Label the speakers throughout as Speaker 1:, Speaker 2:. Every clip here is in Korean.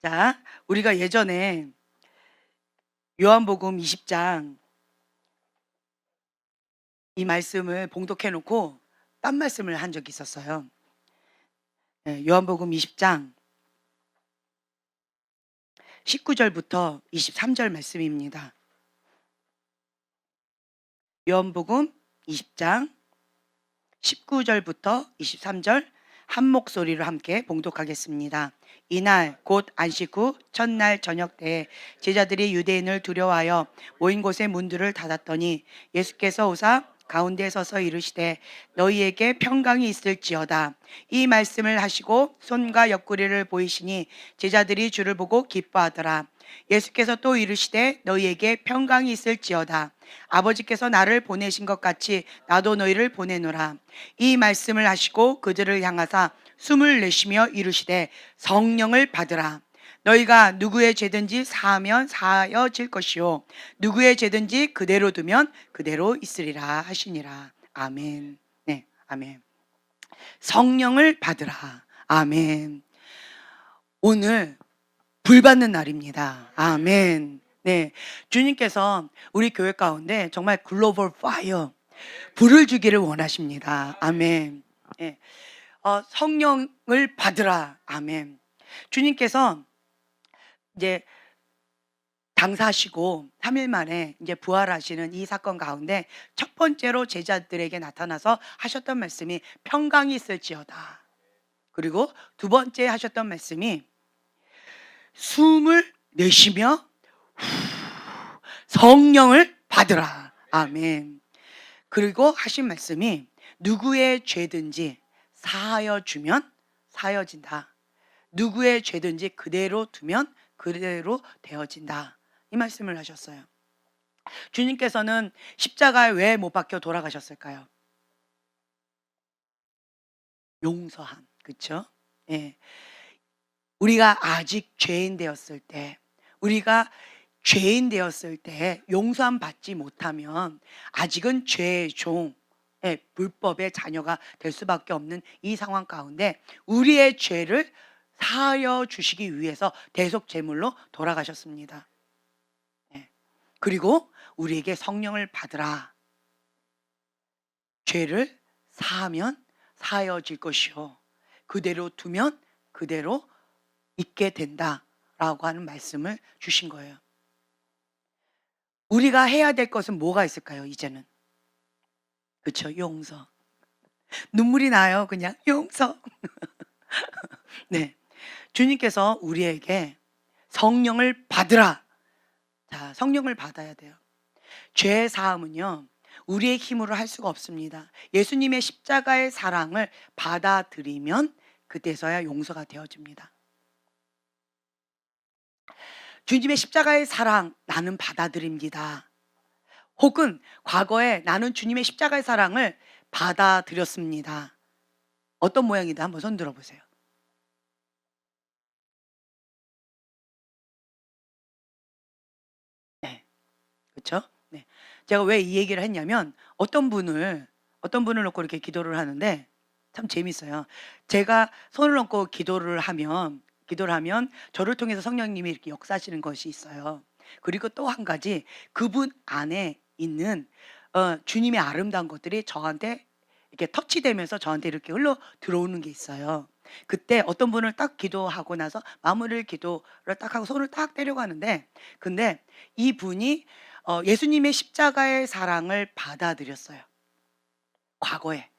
Speaker 1: 자, 우리가 예전에 요한복음 20장 이 말씀을 봉독해 놓고 딴 말씀을 한 적이 있었어요. 요한복음 20장 19절부터 23절 말씀입니다. 요한복음 20장 19절부터 23절 한 목소리로 함께 봉독하겠습니다. 이날 곧 안식 후 첫날 저녁 때에 제자들이 유대인을 두려워하여 모인 곳의 문들을 닫았더니 예수께서 오사 가운데 서서 이르시되 너희에게 평강이 있을지어다. 이 말씀을 하시고 손과 옆구리를 보이시니 제자들이 주를 보고 기뻐하더라. 예수께서 또 이르시되 너희에게 평강이 있을지어다. 아버지께서 나를 보내신 것 같이 나도 너희를 보내노라. 이 말씀을 하시고 그들을 향하사 숨을 내쉬며 이르시되 성령을 받으라. 너희가 누구의 죄든지 사하면 사하여질 것이요 누구의 죄든지 그대로 두면 그대로 있으리라 하시니라. 아멘. 네, 아멘. 성령을 받으라. 아멘. 오늘 불 받는 날입니다. 아멘. 네, 주님께서 우리 교회 가운데 정말 글로벌 파이어 불을 주기를 원하십니다. 아멘. 네. 성령을 받으라. 아멘. 주님께서 이제 당사하시고 3일 만에 이제 부활하시는 이 사건 가운데 첫 번째로 제자들에게 나타나서 하셨던 말씀이 평강이 있을지어다. 그리고 두 번째 하셨던 말씀이 숨을 내쉬며 성령을 받으라. 아멘. 그리고 하신 말씀이 누구의 죄든지 사하여 주면 사하여진다. 누구의 죄든지 그대로 두면 그대로 되어진다. 이 말씀을 하셨어요. 주님께서는 십자가에 왜 못 박혀 돌아가셨을까요? 용서함. 그렇죠? 예. 우리가 아직 죄인 되었을 때, 우리가 죄인 되었을 때 용서함 받지 못하면 아직은 죄의 종, 불법의 자녀가 될 수밖에 없는 이 상황 가운데 우리의 죄를 사하여 주시기 위해서 대속제물로 돌아가셨습니다. 그리고 우리에게 성령을 받으라. 죄를 사하면 사하여질 것이요 그대로 두면 그대로 있게 된다라고 하는 말씀을 주신 거예요. 우리가 해야 될 것은 뭐가 있을까요? 이제는 그렇죠? 용서. 눈물이 나요. 그냥 용서. 네, 주님께서 우리에게 성령을 받으라. 자, 성령을 받아야 돼요. 죄 사함은요 우리의 힘으로 할 수가 없습니다. 예수님의 십자가의 사랑을 받아들이면 그때서야 용서가 되어집니다. 주님의 십자가의 사랑 나는 받아들입니다. 혹은 과거에 나는 주님의 십자가의 사랑을 받아들였습니다. 어떤 모양이다 한번 손 들어보세요. 네, 그렇죠? 네, 제가 왜 이 얘기를 했냐면 어떤 분을 놓고 이렇게 기도를 하는데 참 재밌어요. 제가 손을 얹고 기도를 하면 저를 통해서 성령님이 이렇게 역사하시는 것이 있어요. 그리고 또 한 가지 그분 안에 있는 주님의 아름다운 것들이 저한테 이렇게 터치되면서 저한테 이렇게 흘러 들어오는 게 있어요. 그때 어떤 분을 딱 기도하고 나서 마무리 기도를 딱 하고 손을 딱 떼려고 하는데 근데 이분이 예수님의 십자가의 사랑을 받아들였어요. 과거에.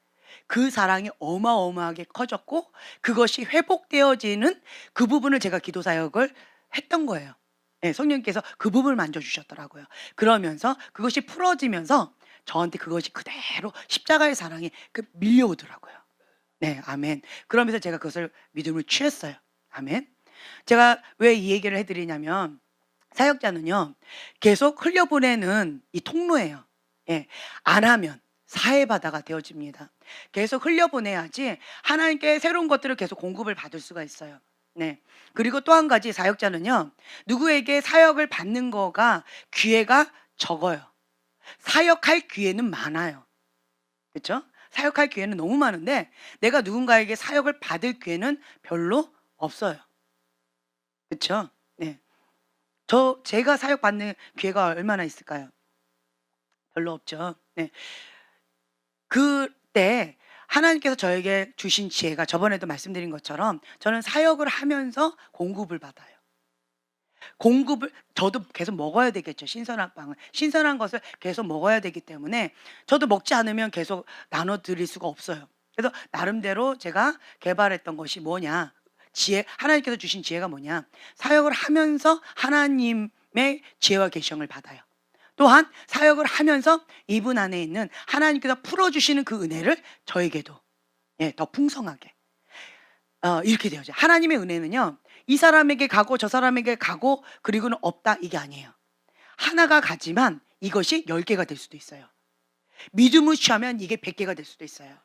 Speaker 1: 그 사랑이 어마어마하게 커졌고 그것이 회복되어지는 그 부분을 제가 기도 사역을 했던 거예요. 예, 성령님께서 그 부분을 만져주셨더라고요. 그러면서 그것이 풀어지면서 저한테 그것이 그대로 십자가의 사랑이 밀려오더라고요. 네, 아멘. 그러면서 제가 그것을 믿음을 취했어요. 아멘. 제가 왜 이 얘기를 해드리냐면 사역자는요 계속 흘려보내는 이 통로예요. 예, 안 하면 사해바다가 되어집니다. 계속 흘려보내야지 하나님께 새로운 것들을 계속 공급을 받을 수가 있어요. 네. 그리고 또 한 가지 사역자는요 누구에게 사역을 받는 거가 기회가 적어요. 사역할 기회는 많아요. 그렇죠? 사역할 기회는 너무 많은데 내가 누군가에게 사역을 받을 기회는 별로 없어요. 그쵸? 네. 제가 사역받는 기회가 얼마나 있을까요? 별로 없죠. 네. 그때 하나님께서 저에게 주신 지혜가 저번에도 말씀드린 것처럼 저는 사역을 하면서 공급을 받아요. 공급을 저도 계속 먹어야 되겠죠, 신선한 빵을. 신선한 것을 계속 먹어야 되기 때문에 저도 먹지 않으면 계속 나눠 드릴 수가 없어요. 그래서 나름대로 제가 개발했던 것이 뭐냐? 하나님께서 주신 지혜가 뭐냐? 사역을 하면서 하나님의 지혜와 계시형을 받아요. 또한 사역을 하면서 이분 안에 있는 하나님께서 풀어 주시는 그 은혜를 저에게도 예 더 풍성하게 이렇게 되어져요. 하나님의 은혜는요. 이 사람에게 가고 저 사람에게 가고 그리고는 없다 이게 아니에요. 하나가 가지만 이것이 10개가 될 수도 있어요. 믿음을 취하면 이게 100개가 될 수도 있어요.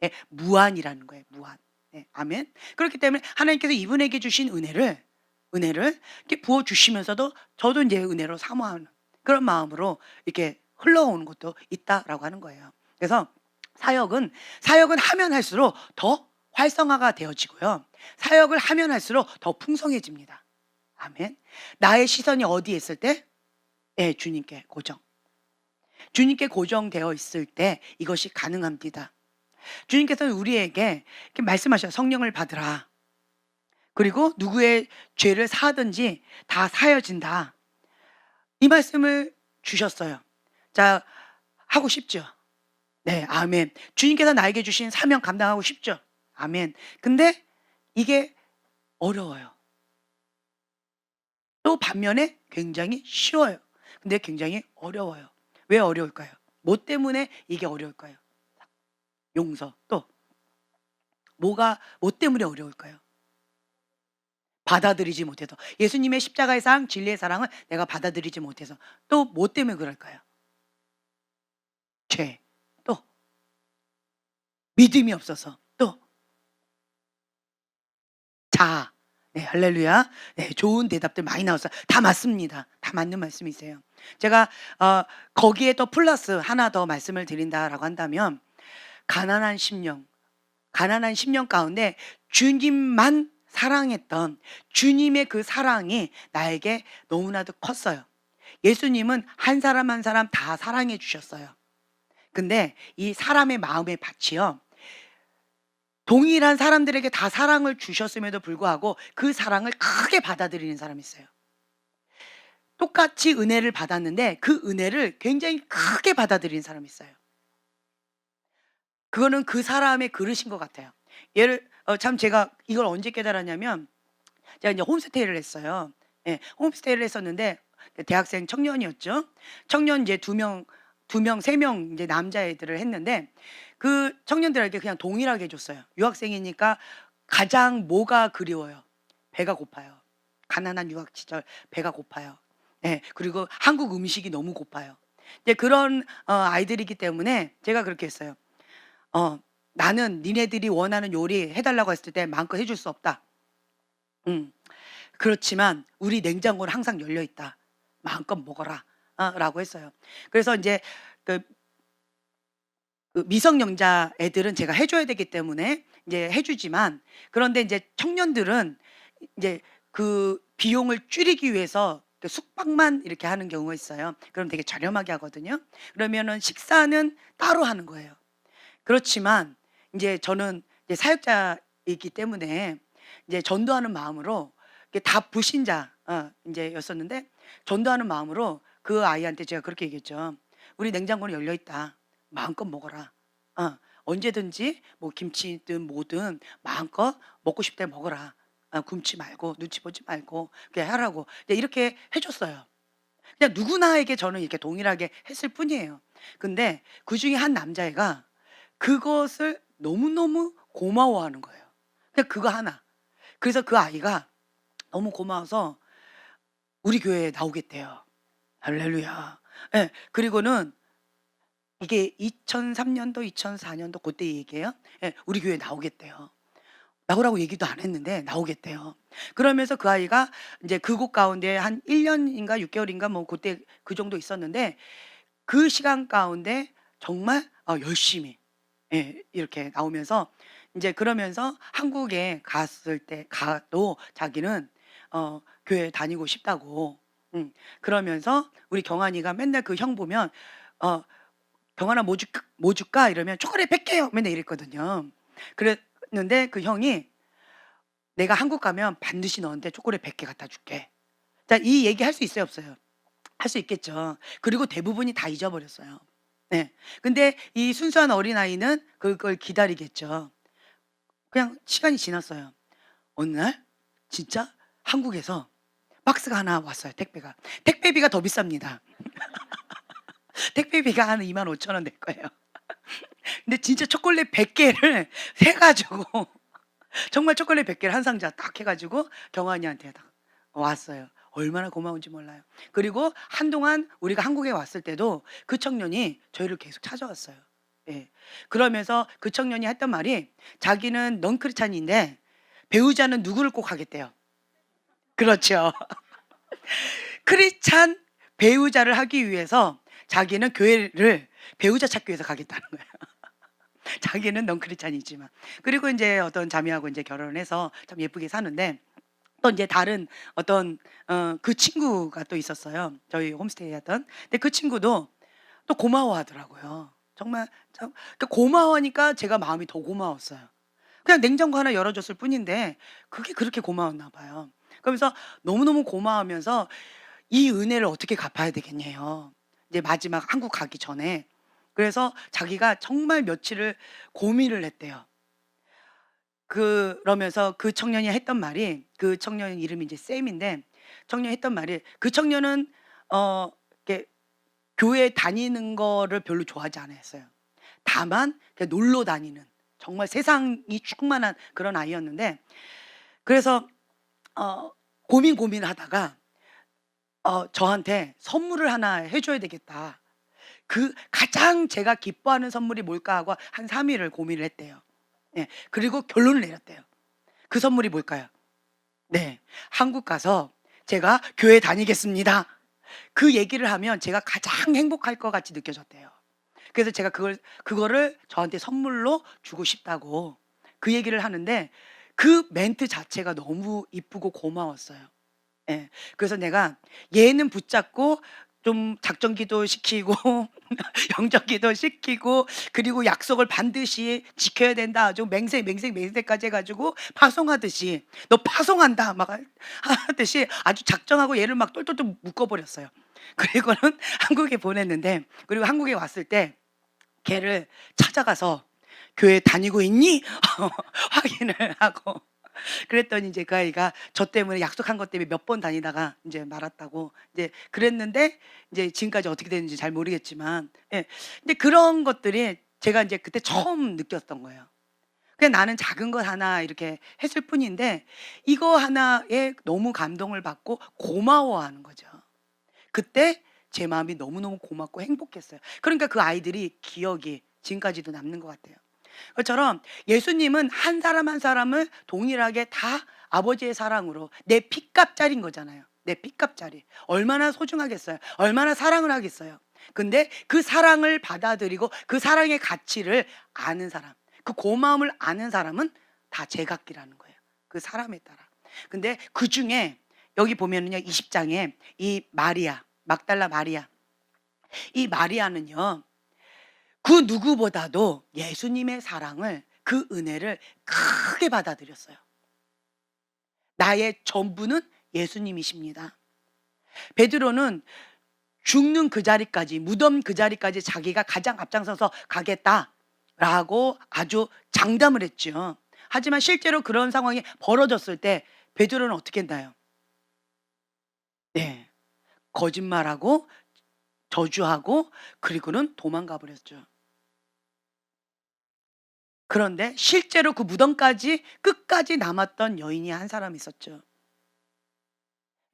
Speaker 1: 예, 무한이라는 거예요. 무한. 예, 아멘. 그렇기 때문에 하나님께서 이분에게 주신 은혜를 이렇게 부어 주시면서도 저도 이제 은혜로 사모하는 그런 마음으로 이렇게 흘러오는 것도 있다라고 하는 거예요. 그래서 사역은 하면 할수록 더 활성화가 되어지고요. 사역을 하면 할수록 더 풍성해집니다. 아멘. 나의 시선이 어디에 있을 때? 예, 주님께 고정. 주님께 고정되어 있을 때 이것이 가능합니다. 주님께서는 우리에게 이렇게 말씀하셔요. 성령을 받으라. 그리고 누구의 죄를 사하든지 다 사여진다. 이 말씀을 주셨어요. 자, 하고 싶죠? 네, 아멘. 주님께서 나에게 주신 사명 감당하고 싶죠? 아멘. 근데 이게 어려워요. 또 반면에 굉장히 쉬워요. 근데 굉장히 어려워요. 왜 어려울까요? 뭐 때문에 이게 어려울까요? 용서. 또 뭐 때문에 어려울까요? 받아들이지 못해서. 예수님의 십자가의 사랑, 진리의 사랑을 내가 받아들이지 못해서. 또 뭐 때문에 그럴까요? 죄. 또 믿음이 없어서. 또 자아. 네, 할렐루야. 네, 좋은 대답들 많이 나왔어요. 다 맞습니다. 다 맞는 말씀이세요. 제가 거기에 더 플러스 하나 더 말씀을 드린다라고 한다면 가난한 심령, 가난한 심령 가운데 주님만 사랑했던 주님의 그 사랑이 나에게 너무나도 컸어요. 예수님은 한 사람 한 사람 다 사랑해 주셨어요. 근데 이 사람의 마음의 밭이요. 동일한 사람들에게 다 사랑을 주셨음에도 불구하고 그 사랑을 크게 받아들이는 사람이 있어요. 똑같이 은혜를 받았는데 그 은혜를 굉장히 크게 받아들이는 사람이 있어요. 그거는 그 사람의 그릇인 것 같아요. 참 제가 이걸 언제 깨달았냐면 제가 이제 홈스테이를 했어요. 예, 홈스테이를 했었는데 대학생 청년이었죠. 청년 이제 두 명, 세 명 이제 남자애들을 했는데 그 청년들에게 그냥 동일하게 해 줬어요. 유학생이니까 가장 뭐가 그리워요? 배가 고파요. 가난한 유학 시절 배가 고파요. 예. 그리고 한국 음식이 너무 고파요. 이제 그런 아이들이기 때문에 제가 그렇게 했어요. "나는 니네들이 원하는 요리 해 달라고 했을 때 마음껏 해줄 수 없다. 음. 그렇지만 우리 냉장고는 항상 열려 있다. 마음껏 먹어라." 라고 했어요. 그래서 인제 그 미성년자 애들은 제가 해 줘야 되기 때문에 인제 해 주지만 그런데 인제 청년들은 인제 그 비용을 줄이기 위해서 그 숙박만 이렇게 하는 경우가 있어요. 그럼 되게 저렴하게 하거든요. 그러면은 식사는 따로 하는 거예요. 그렇지만 인제 저는 이제 사역자이기 때문에 이제 전도하는 마음으로 이게 다 불신자 인제 였었는데 전도하는 마음으로 그 아이한테 제가 그렇게 얘기했죠. "우리 냉장고는 열려 있다. 마음껏 먹어라. 언제든지 뭐 김치든 뭐든 마음껏 먹고 싶을 때 먹어라. 굶지 말고 눈치 보지 말고 그렇게 하라고." 이제 이렇게 해 줬어요. 그냥 누구나에게 저는 이렇게 동일하게 했을 뿐이에요. 근데 그중에 한 남자애가 그것을 너무너무 고마워하는 거예요. 그냥 그거 하나. 그래서 그 아이가 너무 고마워서 우리 교회에 나오겠대요. 할렐루야. 예. 그리고는 이게 2003 년도, 2004 년도 고때 얘기예요. 예. 우리 교회에 나오겠대요. 나오라고 얘기도 안 했는데 나오겠대요. 그러면서 그 아이가 인제 그곳 가운데 한 1 년인가 6 개월인가 뭐 고때 그 정도 있었는데 그 시간 가운데 정말 열심히 이렇게 나오면서 인제 그러면서 한국에 갔을 때 가도 자기는 교회 다니고 싶다고. 그러면서 우리 경환이가 맨날 그 형 보면 어 "경환아 뭐 줄까?" 이러면 "초콜릿 100 개요." 맨날 이랬거든요. 그랬는데 그 형이 "내가 한국 가면 반드시 너한테 초콜릿 100개 갖다 줄게." 자, 이 얘기 할 수 있어요, 없어요? 할 수 있겠죠. 그리고 대부분이 다 잊어버렸어요. 네. 근데 이 순수한 어린아이는 그걸 기다리겠죠. 그냥 시간이 지났어요. 어느 날 진짜 한국에서 박스가 하나 왔어요, 택배가. 택배비가 더 비쌉니다. 택배비가 한 25,000원 될 거예요. 근데 진짜 초콜릿 100 개를 세 가지고 정말 초콜릿 100 개를 한 상자 딱 해 가지고 경환이한테 딱 왔어요. 얼마나 고마운지 몰라요. 그리고 한동안 우리가 한국에 왔을 때도 그 청년이 저희를 계속 찾아왔어요. 예. 그러면서 그 청년이 했던 말이 자기는 넌 크리스찬인데 배우자는 누구를 꼭 하겠대요. 그렇죠. 크리스찬 배우자를 하기 위해서 자기는 교회를 배우자 찾기 위해서 가겠다는 거예요. 자기는 넌 크리스찬이지만. 그리고 인제 어떤 자매하고 인제 결혼을 해서 참 예쁘게 사는데 또 인제 다른 어떤 그 친구가 또 있었어요, 저희 홈스테이 하던. 근데 그 친구도 또 고마워하더라고요. 정말 참 그 고마워하니까 제가 마음이 더 고마웠어요. 그냥 냉장고 하나 열어 줬을 뿐인데 그게 그렇게 고마웠나 봐요. 그러면서 너무너무 고마워하면서 이 은혜를 어떻게 갚아야 되겠냐요. 이제 마지막 한국 가기 전에. 그래서 자기가 정말 며칠을 고민을 했대요. 그러면서 그 청년이 했던 말이, 그 청년 이름이 이제 샘인데, 청년이 했던 말이, 그 청년은 이렇게 교회 다니는 거를 별로 좋아하지 않았어요. 다만 그냥 놀러 다니는 정말 세상이 충만한 그런 아이였는데, 그래서 고민을 하다가 저한테 선물을 하나 해 줘야 되겠다. 그 가장 제가 기뻐하는 선물이 뭘까 하고 한 3 일을 고민을 했대요. 예. 그리고 결론을 내렸대요. 그 선물이 뭘까요? 네. "한국 가서 제가 교회 다니겠습니다." 그 얘기를 하면 제가 가장 행복할 것 같이 느껴졌대요. 그래서 제가 그거를 저한테 선물로 주고 싶다고 그 얘기를 하는데, 그 멘트 자체가 너무 이쁘고 고마웠어요. 예. 그래서 내가 얘는 붙잡고 좀 작정기도 시키고 영정기도 시키고, 그리고 약속을 반드시 지켜야 된다. 아주 맹세까지 해 가지고 파송하듯이 "너 파송한다." 막 하듯이 아주 작정하고 얘를 막 똘똘똘 묶어 버렸어요. 그리고는 한국에 보냈는데, 그리고 한국에 왔을 때 걔를 찾아가서 "교회 다니고 있니?" 확인을 하고, 그랬더니 이제 그 아이가 저 때문에 약속한 것 때문에 몇 번 다니다가 인제 말았다고 이제 그랬는데, 이제 지금까지 어떻게 됐는지 잘 모르겠지만, 예. 근데 그런 것들이 제가 인제 그때 처음 느꼈던 거예요. 그냥 나는 작은 것 하나 이렇게 했을 뿐인데 이거 하나에 너무 감동을 받고 고마워하는 거죠. 그때 제 마음이 너무너무 고맙고 행복했어요. 그러니까 그 아이들이 기억이 지금까지도 남는 것 같아요. 그것처럼 예수님은 한 사람 한 사람을 동일하게 다 아버지의 사랑으로 내 피값짜리인 거잖아요. 내 피값짜리. 얼마나 소중하겠어요. 얼마나 사랑을 하겠어요. 근데 그 사랑을 받아들이고 그 사랑의 가치를 아는 사람, 그 고마움을 아는 사람은 다 제각기라는 거예요, 그 사람에 따라. 근데 그중에 여기 보면은요, 20 장에 이 마리아, 막달라 마리아, 이 마리아는요 그 누구보다도 예수님의 사랑을, 그 은혜를 크게 받아들였어요. 나의 전부는 예수님이십니다. 베드로는 죽는 그 자리까지, 무덤 그 자리까지 자기가 가장 앞장서서 가겠다라고 아주 장담을 했죠. 하지만 실제로 그런 상황이 벌어졌을 때 베드로는 어떻게 했나요? 네. 거짓말하고 저주하고 그리고는 도망가 버렸죠. 그런데 실제로 그 무덤까지 끝까지 남았던 여인이 한 사람 있었죠.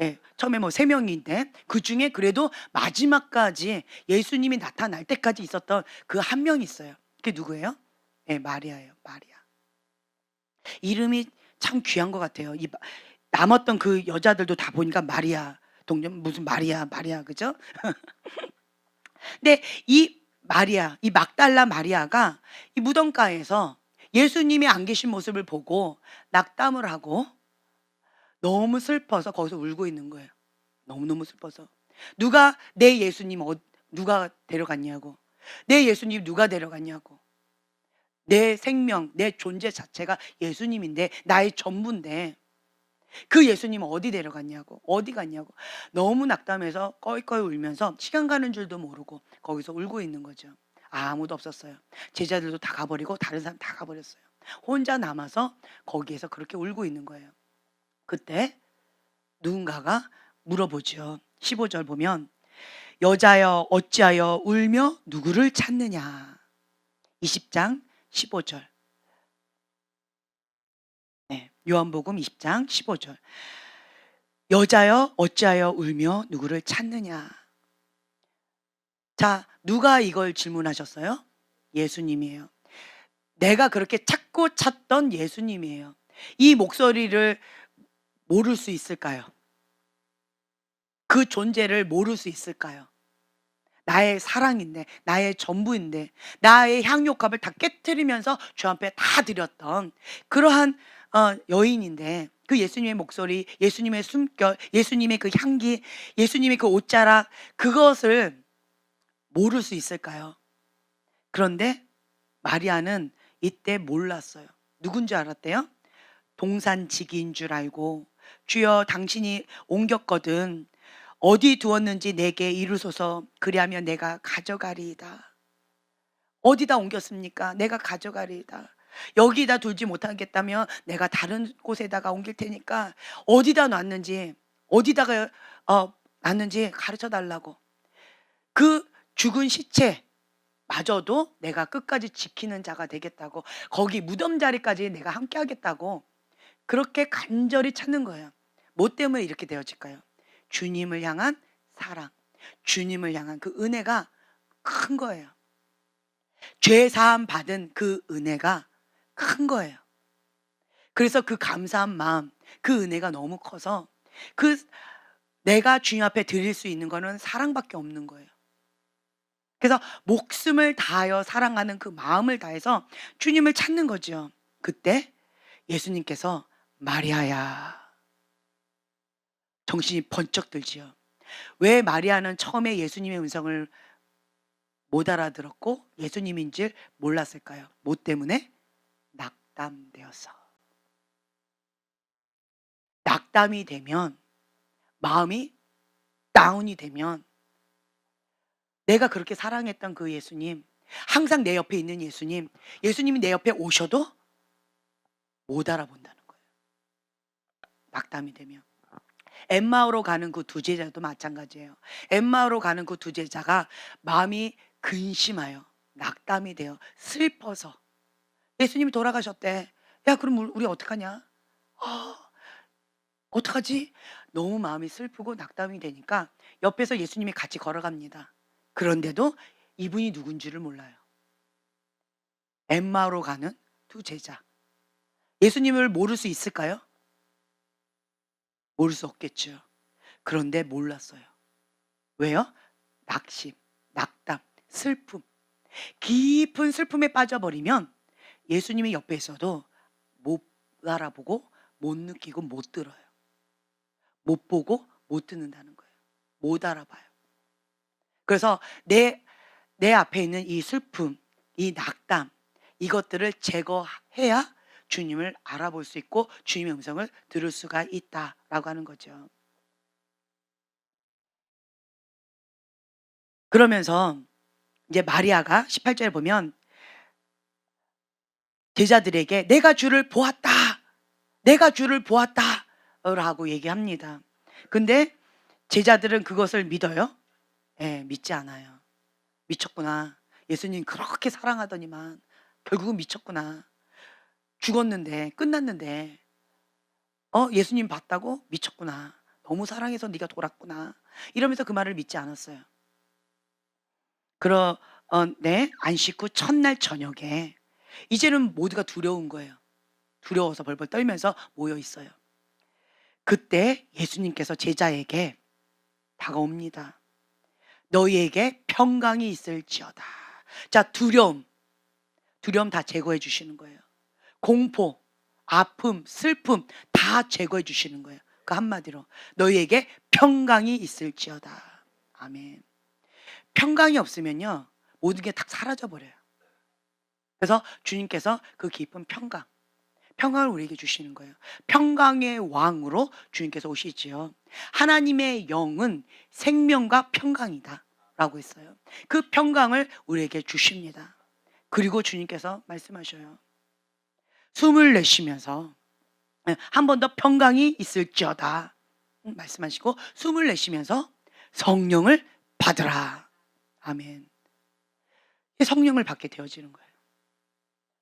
Speaker 1: 예. 처음에 뭐 3 명인데 그중에 그래도 마지막까지 예수님이 나타날 때까지 있었던 그 한 명이 있어요. 그게 누구예요? 예, 마리아예요, 마리아. 이름이 참 귀한 것 같아요. 남았던 그 여자들도 다 보니까 마리아, 동년 무슨 마리아, 마리아, 그죠? 근데 이 마리아, 이 막달라 마리아가 이 무덤가에서 예수님이 안 계신 모습을 보고 낙담을 하고 너무 슬퍼서 거기서 울고 있는 거예요. 너무너무 슬퍼서. 누가 내 예수님 누가 데려갔냐고. 내 예수님 누가 데려갔냐고. 내 생명, 내 존재 자체가 예수님인데, 나의 전부인데 그 예수님 어디 데려갔냐고. 어디 갔냐고. 너무 낙담해서 꺼이꺼이 울면서 시간 가는 줄도 모르고 거기서 울고 있는 거죠. 아무도 없었어요. 제자들도 다 가버리고 다른 사람 다 가버렸어요. 혼자 남아서 거기에서 그렇게 울고 있는 거예요. 그때 누군가가 물어보죠. 15절 보면 여자여 어찌하여 울며 누구를 찾느냐. 20장 15절. 네, 요한복음 20장 15절. 여자여 어찌하여 울며 누구를 찾느냐. 자, 누가 이걸 질문하셨어요? 예수님이에요. 내가 그렇게 찾고 찾던 예수님이에요. 이 목소리를 모를 수 있을까요? 그 존재를 모를 수 있을까요? 나의 사랑인데, 나의 전부인데, 나의 향유값을 다 깨트리면서 주 앞에 다 드렸던 그러한 여인인데, 그 예수님의 목소리, 예수님의 숨결, 예수님의 그 향기, 예수님의 그 옷자락, 그것을 모를 수 있을까요? 그런데 마리아는 이때 몰랐어요. 누군지 알았대요? 동산지기인 줄 알고, 주여 당신이 옮겼거든 어디 두었는지 내게 이루소서. 그리하면 내가 가져가리이다. 어디다 옮겼습니까? 내가 가져가리이다. 여기다 두지 못하겠다면 내가 다른 곳에다가 옮길 테니까 어디다 놨는지, 어디다가 놨는지 가르쳐 달라고. 그 죽은 시체 마저도 내가 끝까지 지키는 자가 되겠다고, 거기 무덤 자리까지 내가 함께 하겠다고 그렇게 간절히 찾는 거예요. 뭐 때문에 이렇게 되어질까요? 주님을 향한 사랑, 주님을 향한 그 은혜가 큰 거예요. 죄 사함 받은 그 은혜가 큰 거예요. 그래서 그 감사한 마음, 그 은혜가 너무 커서 그 내가 주님 앞에 드릴 수 있는 거는 사랑밖에 없는 거예요. 그래서 목숨을 다하여 사랑하는 그 마음을 다해서 주님을 찾는 거죠. 그때 예수님께서 마리아야, 정신이 번쩍 들지요. 왜 마리아는 처음에 예수님의 음성을 못 알아들었고 예수님인 줄 몰랐을까요? 뭐 때문에? 낙담되어서. 낙담이 되면, 마음이 다운이 되면, 내가 그렇게 사랑했던 그 예수님, 항상 내 옆에 있는 예수님, 예수님이 내 옆에 오셔도 못 알아본다는 거예요. 낙담이 되면. 엠마오로 가는 그 두 제자도 마찬가지예요. 엠마오로 가는 그 두 제자가 마음이 근심하여 낙담이 되어 슬퍼서 예수님이 돌아가셨대. 야, 그럼 우리 어떡하냐? 어떡하지? 너무 마음이 슬프고 낙담이 되니까 옆에서 예수님이 같이 걸어갑니다. 그런데도 이분이 누군지를 몰라요. 엠마오로 가는 두 제자. 예수님을 모를 수 있을까요? 모를 수 없겠죠. 그런데 몰랐어요. 왜요? 낙심, 낙담, 슬픔. 깊은 슬픔에 빠져버리면 예수님이 옆에 있어도 못 알아보고 못 느끼고 못 들어요. 못 보고 못 듣는다는 거예요. 못 알아봐요. 그래서 내 앞에 있는 이 슬픔, 이 낙담, 이것들을 제거해야 주님을 알아볼 수 있고 주님의 음성을 들을 수가 있다라고 하는 거죠. 그러면서 이제 마리아가 18절에 보면 제자들에게 내가 주를 보았다. 내가 주를 보았다. 라고 얘기합니다. 근데 제자들은 그것을 믿어요? 예, 믿지 않아요. 미쳤구나. 예수님 그렇게 사랑하더니만 결국은 미쳤구나. 죽었는데, 끝났는데 예수님 봤다고? 미쳤구나. 너무 사랑해서 네가 돌았구나. 이러면서 그 말을 믿지 않았어요. 네, 안식 후 첫날 저녁에 이제는 모두가 두려운 거예요. 두려워서 벌벌 떨면서 모여 있어요. 그때 예수님께서 제자에게 다가옵니다. 너희에게 평강이 있을지어다. 자, 두려움 다 제거해 주시는 거예요. 공포, 아픔, 슬픔 다 제거해 주시는 거예요. 그 한마디로 너희에게 평강이 있을지어다. 아멘. 평강이 없으면요 모든 게 다 사라져 버려요. 그래서 주님께서 그 깊은 평강을 우리에게 주시는 거예요. 평강의 왕으로 주님께서 오시지요. 하나님의 영은 생명과 평강이다 라고 했어요. 그 평강을 우리에게 주십니다. 그리고 주님께서 말씀하셔요. 숨을 내쉬면서 한 번 더 평강이 있을지어다 말씀하시고 숨을 내쉬면서 성령을 받으라. 아멘. 성령을 받게 되어지는 거예요.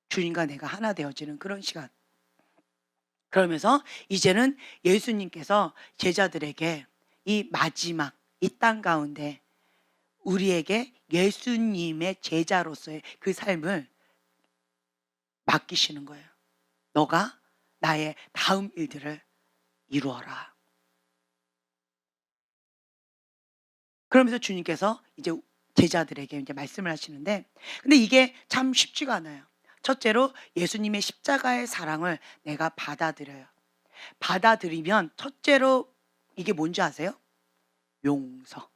Speaker 1: 주님과 내가 하나 되어지는 그런 시간. 그러면서 이제는 예수님께서 제자들에게 이 마지막 이 땅 가운데 우리에게 예수님의 제자로서의 그 삶을 맡기시는 거예요. 너가 나의 다음 일들을 이루어라. 그러면서 주님께서 이제 제자들에게 이제 말씀을 하시는데, 근데 이게 참 쉽지가 않아요. 첫째로 예수님의 십자가의 사랑을 내가 받아들여요. 받아들이면 첫째로 이게 뭔지 아세요? 용서,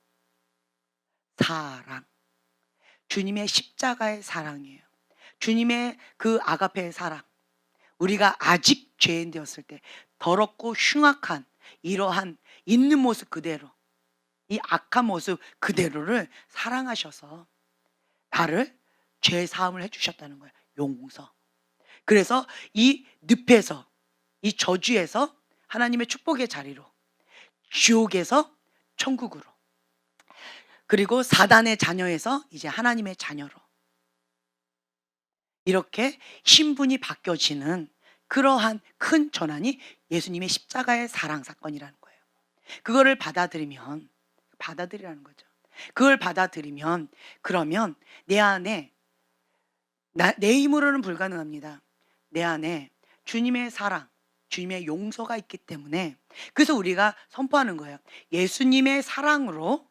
Speaker 1: 사랑. 주님의 십자가의 사랑이에요. 주님의 그 아가페의 사랑. 우리가 아직 죄인 되었을 때 더럽고 흉악한 이러한 있는 모습 그대로, 이 악한 모습 그대로를 사랑하셔서 나를 죄 사함을 해주셨다는 거예요. 용서. 그래서 이 늪에서, 이 저주에서 하나님의 축복의 자리로, 지옥에서 천국으로, 그리고 사단의 자녀에서 이제 하나님의 자녀로, 이렇게 신분이 바뀌어지는 그러한 큰 전환이 예수님의 십자가의 사랑 사건이라는 거예요. 그거를 받아들이라는 거죠. 그걸 받아들이면, 그러면 내 안에, 내 힘으로는 불가능합니다. 내 안에 주님의 사랑, 주님의 용서가 있기 때문에, 그래서 우리가 선포하는 거예요. 예수님의 사랑으로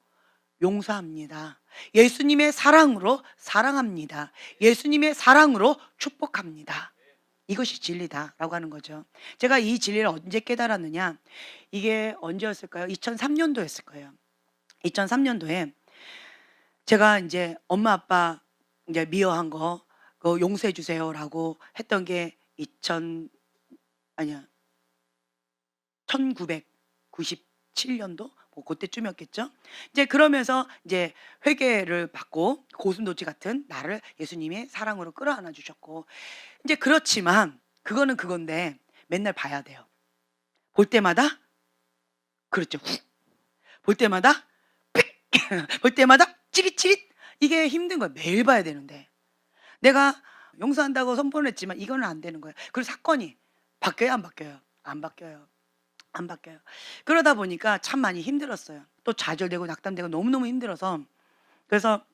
Speaker 1: 용서합니다. 예수님의 사랑으로 사랑합니다. 예수님의 사랑으로 축복합니다. 이것이 진리다라고 하는 거죠. 제가 이 진리를 언제 깨달았느냐? 이게 언제였을까요? 2003년도였을 거예요. 2003년도에 제가 이제 엄마 아빠 이제 미워한 거 그거 용서해 주세요라고 했던 게 1997년도 뭐 그때쯤이었겠죠. 이제 그러면서 이제 회개를 받고 고슴도치 같은 나를 예수님의 사랑으로 끌어안아 주셨고, 이제 그렇지만 그거는 그건데 맨날 봐야 돼요. 볼 때마다, 그렇죠. 볼 때마다 볼 때마다 찌릿찌릿, 이게 힘든 거예요. 매일 봐야 되는데 내가 용서한다고 선포를 했지만 이거는 안 되는 거예요. 그리고 사건이 바뀌어요, 안 바뀌어요? 안 바뀌어요. 안 바뀌어요. 그러다 보니까 참 많이 힘들었어요. 또 좌절되고 낙담되고 너무너무 힘들어서, 그래서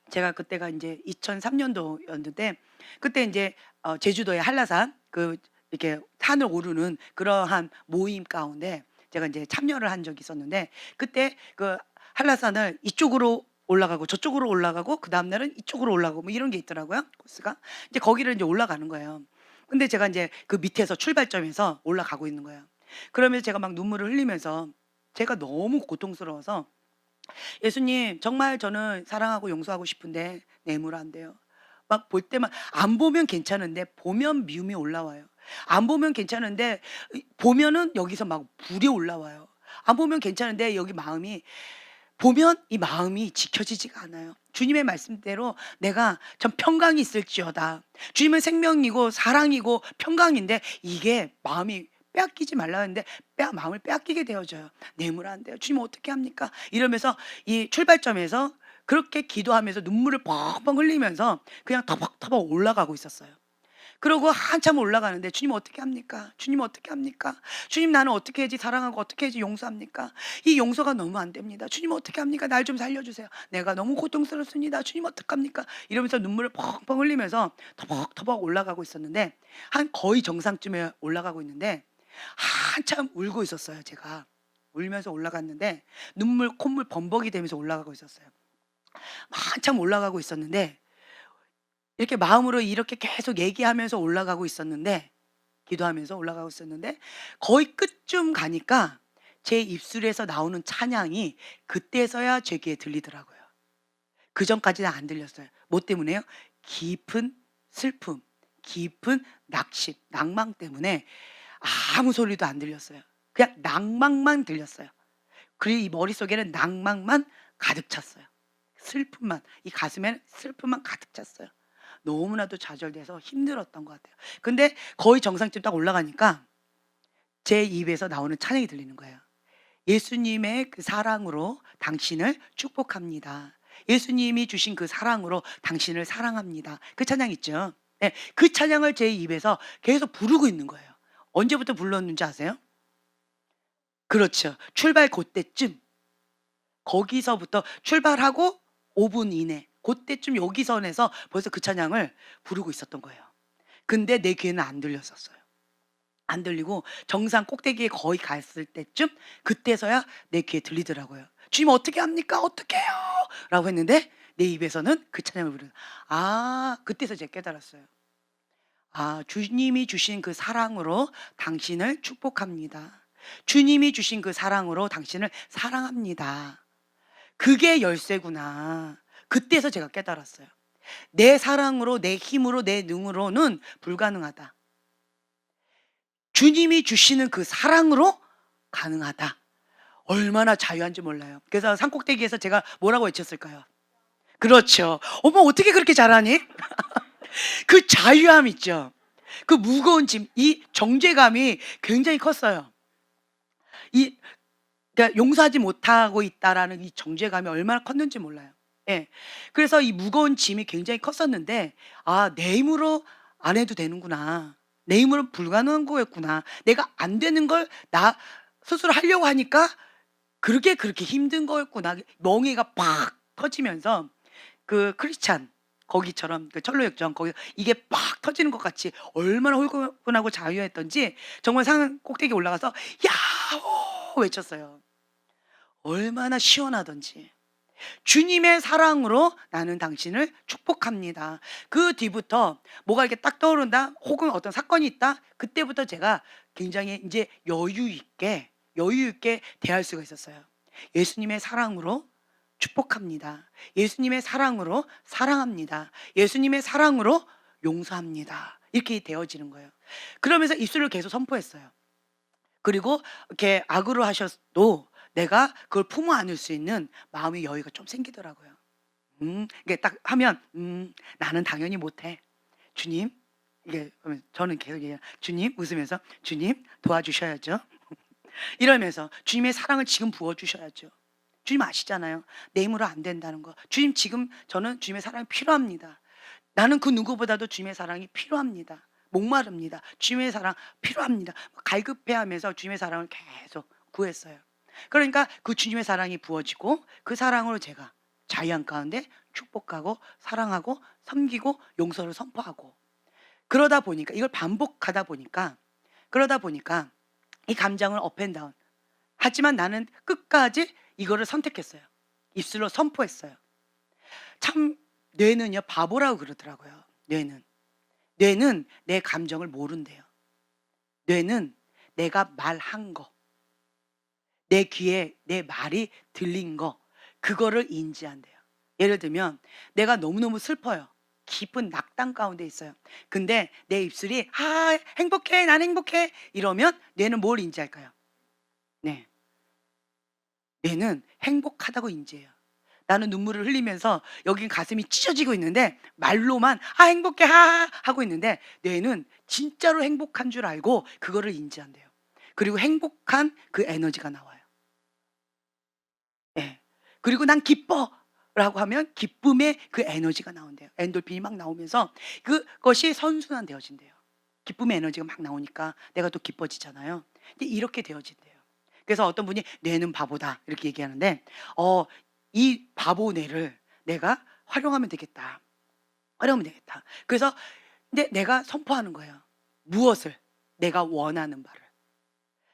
Speaker 1: 제가 그때가 이제 2003년도였는데 그때 이제 제주도의 한라산 그 이렇게 산을 오르는 그러한 모임 가운데 제가 이제 참여를 한 적이 있었는데, 그때 그 한라산을 이쪽으로 올라가고 저쪽으로 올라가고 그 다음 날은 이쪽으로 올라가고 뭐 이런 게 있더라고요. 코스가. 이제 거기를 이제 올라가는 거예요. 근데 제가 이제 그 밑에서 출발점에서 올라가고 있는 거예요. 그러면서 제가 막 눈물을 흘리면서 제가 너무 고통스러워서 예수님 정말 저는 사랑하고 용서하고 싶은데 내물 안 돼요. 막 볼 때만, 안 보면 괜찮은데 보면 미움이 올라와요. 안 보면 괜찮은데 보면은 여기서 막 불이 올라와요. 안 보면 괜찮은데 여기 마음이, 보면 이 마음이 지켜지지가 않아요. 주님의 말씀대로 내가 전 평강이 있을지어다. 주님은 생명이고 사랑이고 평강인데 이게 마음이 빼앗기지 말라는데 마음을 빼앗기게 되어져요. 내물 안 돼요. 주님 어떻게 합니까? 이러면서 이 출발점에서 그렇게 기도하면서 눈물을 펑펑 흘리면서 그냥 터벅터벅 올라가고 있었어요. 그러고 한참 올라가는데 주님 어떻게 합니까? 주님 어떻게 합니까? 주님 나는 어떻게 해야지 사랑하고 어떻게 해야지 용서합니까? 이 용서가 너무 안 됩니다. 주님 어떻게 합니까? 날 좀 살려주세요. 내가 너무 고통스럽습니다. 주님 어떡합니까? 이러면서 눈물을 펑펑 흘리면서 터벅터벅 올라가고 있었는데, 한 거의 정상쯤에 올라가고 있는데 한참 울고 있었어요. 제가 울면서 올라갔는데 눈물 콧물 범벅이 되면서 올라가고 있었어요. 한참 올라가고 있었는데 이렇게 마음으로 이렇게 계속 얘기하면서 올라가고 있었는데, 기도하면서 올라가고 있었는데 거의 끝쯤 가니까 제 입술에서 나오는 찬양이 그때서야 제 귀에 들리더라고요. 그전까지는 안 들렸어요. 뭐 때문에요? 깊은 슬픔, 깊은 낙심, 낭망 때문에 아무 소리도 안 들렸어요. 그냥 낭망만 들렸어요. 그리고 이 머릿속에는 낭망만 가득 찼어요. 슬픔만, 이 가슴에는 슬픔만 가득 찼어요. 너무나도 좌절돼서 힘들었던 것 같아요. 근데 거의 정상쯤 딱 올라가니까 제 입에서 나오는 찬양이 들리는 거예요. 예수님의 그 사랑으로 당신을 축복합니다. 예수님이 주신 그 사랑으로 당신을 사랑합니다. 그 찬양 있죠. 네, 그 찬양을 제 입에서 계속 부르고 있는 거예요. 언제부터 불렀는지 아세요? 그렇죠. 출발 그때쯤, 거기서부터 출발하고 5분 이내 그때쯤 여기선에서 벌써 그 찬양을 부르고 있었던 거예요. 근데 내 귀에는 안 들렸었어요. 안 들리고 정상 꼭대기에 거의 갔을 때쯤 그때서야 내 귀에 들리더라고요. 주님 어떻게 합니까? 어떻게 해요? 라고 했는데 내 입에서는 그 찬양을 부르는, 그때서 제가 깨달았어요. 주님이 주신 그 사랑으로 당신을 축복합니다. 주님이 주신 그 사랑으로 당신을 사랑합니다. 그게 열쇠구나. 그때서 제가 깨달았어요. 내 사랑으로, 내 힘으로, 내 능으로는 불가능하다. 주님이 주시는 그 사랑으로 가능하다. 얼마나 자유한지 몰라요. 그래서 산꼭대기에서 제가 뭐라고 외쳤을까요? 그렇죠. 어머, 어떻게 그렇게 잘하니? 그 자유함 있죠. 그 무거운 짐, 이 정죄감이 굉장히 컸어요. 이, 그러니까 용서하지 못하고 있다라는 이 정죄감이 얼마나 컸는지 몰라요. 예. 그래서 이 무거운 짐이 굉장히 컸었는데, 내 힘으로 안 해도 되는구나. 내 힘으로는 불가능한 거였구나. 내가 안 되는 걸 나 스스로 하려고 하니까 그렇게 힘든 거였구나. 멍에가 팍 터지면서 그 크리스찬 거기처럼 그 철로역정 거기 이게 팍 터지는 것 같이 얼마나 홀가분하고 자유했던지 정말 산 꼭대기에 올라가서 야호 외쳤어요. 얼마나 시원하던지. 주님의 사랑으로 나는 당신을 축복합니다. 그 뒤부터 뭐가 이렇게 딱 떠오른다, 혹은 어떤 사건이 있다, 그때부터 제가 굉장히 이제 여유 있게 대할 수가 있었어요. 예수님의 사랑으로 축복합니다. 예수님의 사랑으로 사랑합니다. 예수님의 사랑으로 용서합니다. 이렇게 되어지는 거예요. 그러면서 입술을 계속 선포했어요. 그리고 이렇게 악으로 하셔도 내가 그걸 품어 안을 수 있는 마음의 여유가 좀 생기더라고요. 이게 딱 하면, 나는 당연히 못해. 주님, 이게 저는 계속 얘기해요. 주님, 웃으면서 주님 도와주셔야죠. 이러면서 주님의 사랑을 지금 부어주셔야죠. 주님 아시잖아요. 내 힘으로 안 된다는 거. 주님, 지금 저는 주님의 사랑이 필요합니다. 나는 그 누구보다도 주님의 사랑이 필요합니다. 목마릅니다. 주님의 사랑 필요합니다. 갈급해하면서 주님의 사랑을 계속 구했어요. 그러니까 그 주님의 사랑이 부어지고 그 사랑으로 제가 자유한 가운데 축복하고 사랑하고 섬기고 용서를 선포하고, 그러다 보니까 이걸 반복하다 보니까 이 감정을 업앤다운, 하지만 나는 끝까지 이거를 선택했어요. 입술로 선포했어요. 참 뇌는요 바보라고 그러더라고요. 뇌는 내 감정을 모른대요. 뇌는 내가 말한 거, 내 귀에 내 말이 들린 거, 그거를 인지한대요. 예를 들면 내가 너무너무 슬퍼요. 깊은 낙담 가운데 있어요. 근데 내 입술이 행복해, 난 행복해 이러면 뇌는 뭘 인지할까요? 네, 뇌는 행복하다고 인지해요. 나는 눈물을 흘리면서 여긴 가슴이 찢어지고 있는데 말로만 행복해 하고 있는데 뇌는 진짜로 행복한 줄 알고 그거를 인지한대요. 그리고 행복한 그 에너지가 나와요. 예. 그리고 난 기뻐 라고 하면 기쁨의 그 에너지가 나온대요. 엔돌핀이 막 나오면서 그것이 선순환 되어진대요. 기쁨의 에너지가 막 나오니까 내가 또 기뻐지잖아요. 근데 이렇게 되어진대요. 그래서 어떤 분이 뇌는 바보다 이렇게 얘기하는데, 이 바보 뇌를 내가 활용하면 되겠다. 그래서 근데 내가 선포하는 거예요. 무엇을? 내가 원하는 바를.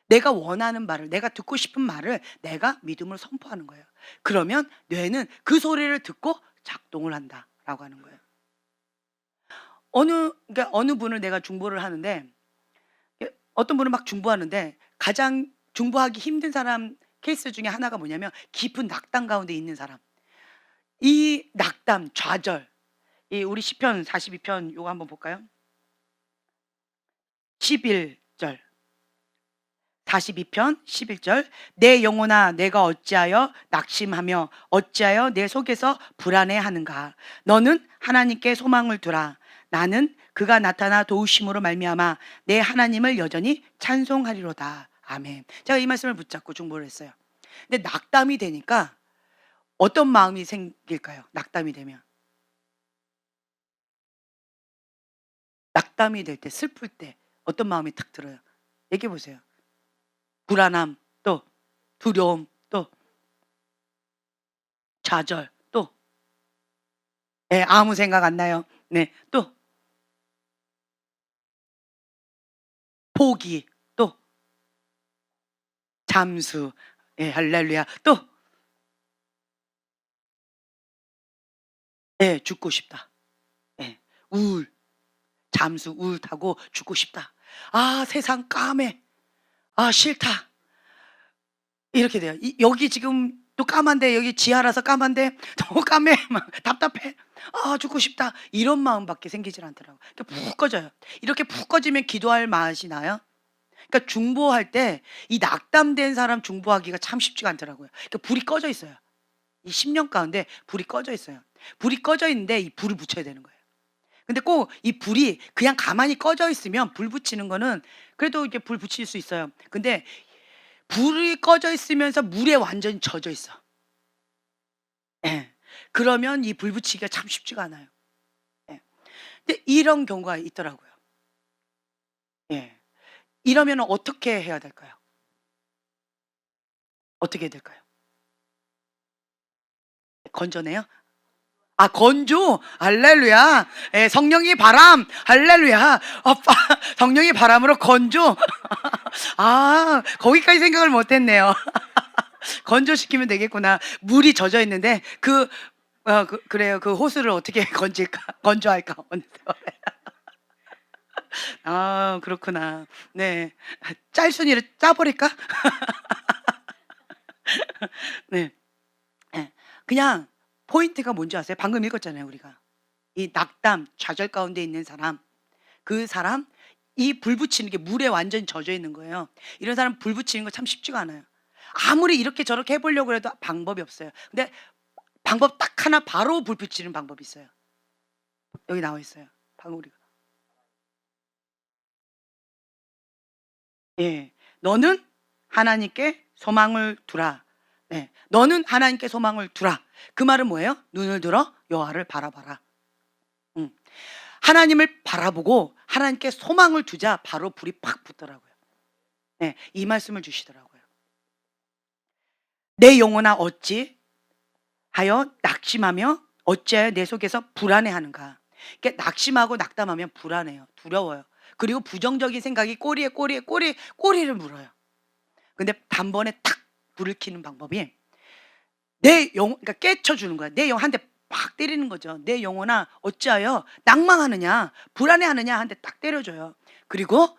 Speaker 1: 내가 듣고 싶은 말을 내가 믿음으로 선포하는 거예요. 그러면 뇌는 그 소리를 듣고 작동을 한다라고 하는 거예요. 그러니까 어느 분을 내가 중보를 하는데, 어떤 분을 막 중보하는데 가장 중보하기 힘든 사람 케이스 중에 하나가 뭐냐면 깊은 낙담 가운데 있는 사람. 이 낙담, 좌절. 이 우리 시편 42편 요거 한번 볼까요? 11절. 42편 11절. 내 영혼아 내가 어찌하여 낙심하며 어찌하여 내 속에서 불안해하는가. 너는 하나님께 소망을 두라. 나는 그가 나타나 도우심으로 말미암아 내 하나님을 여전히 찬송하리로다. 아멘. 제가 이 말씀을 붙잡고 중보를 했어요. 근데 낙담이 되니까 어떤 마음이 생길까요? 낙담이 되면. 낙담이 될 때, 슬플 때 어떤 마음이 탁 들어요? 얘기해 보세요. 불안함, 또 두려움, 또 좌절, 또 네, 아무 생각 안 나요. 네, 또 포기, 또 잠수, 예, 할렐루야, 또 예, 죽고 싶다. 예, 우울, 잠수, 우울 타고 죽고 싶다. 아, 세상 까매. 아, 싫다. 이렇게 돼요. 여기 지금 또 까만데 여기 지하라서 까만데 더 까매. 막 답답해. 아, 죽고 싶다. 이런 마음밖에 생기질 않더라고요. 푹 꺼져요. 이렇게 푹 꺼지면 기도할 맛이 나요. 그러니까 중보할 때 이 낙담된 사람 중보하기가 참 쉽지가 않더라고요. 그러니까 불이 꺼져 있어요. 이 10년 가운데 불이 꺼져 있어요. 불이 꺼져 있는데 이 불을 붙여야 되는 거예요. 근데 꼭 이 불이 그냥 가만히 꺼져 있으면 불 붙이는 거는 그래도 이게 불 붙일 수 있어요. 근데 불이 꺼져 있으면서 물에 완전히 젖어 있어. 예. 그러면 이 불 붙이기가 참 쉽지가 않아요. 예. 근데 이런 경우가 있더라고요. 예. 이러면 어떻게 해야 될까요? 어떻게 해야 될까요? 건져내요? 아, 건조? 할렐루야. 예, 성령의 바람. 할렐루야. 아빠, 성령의 바람으로 건조. 아, 거기까지 생각을 못 했네요. 건조시키면 되겠구나. 물이 젖어 있는데 그래요. 그 호수를 어떻게 건질까? 건조할까? 아, 그렇구나. 네. 짤순이를 짜버릴까? 네. 예. 그냥 포인트가 뭔지 아세요? 방금 읽었잖아요, 우리가. 이 낙담, 좌절 가운데 있는 사람, 그 사람, 이 불 붙이는 게 물에 완전히 젖어 있는 거예요. 이런 사람 불 붙이는 거 참 쉽지가 않아요. 아무리 이렇게 저렇게 해보려고 해도 방법이 없어요. 근데 방법 딱 하나, 바로 불 붙이는 방법이 있어요. 여기 나와 있어요. 방금 우리가. 예. 너는 하나님께 소망을 두라. 네. 너는 하나님께 소망을 두라. 그 말은 뭐예요? 눈을 들어 여호와를 바라봐라. 음. 하나님을 바라보고 하나님께 소망을 두자 바로 불이 팍 붙더라고요. 네. 이 말씀을 주시더라고요. 내 영혼아 어찌 하여 낙심하며 어찌하여 내 속에서 불안해하는가. 그러니까 낙심하고 낙담하면 불안해요. 두려워요. 그리고 부정적인 생각이 꼬리를 물어요. 근데 단번에 탁 불을 켜는 방법이 내 영혼, 그러니까 깨쳐주는 거야. 내 영혼 한 대 팍 때리는 거죠. 내 영혼아 어찌하여 낭망하느냐, 불안해하느냐 한 대 딱 때려줘요. 그리고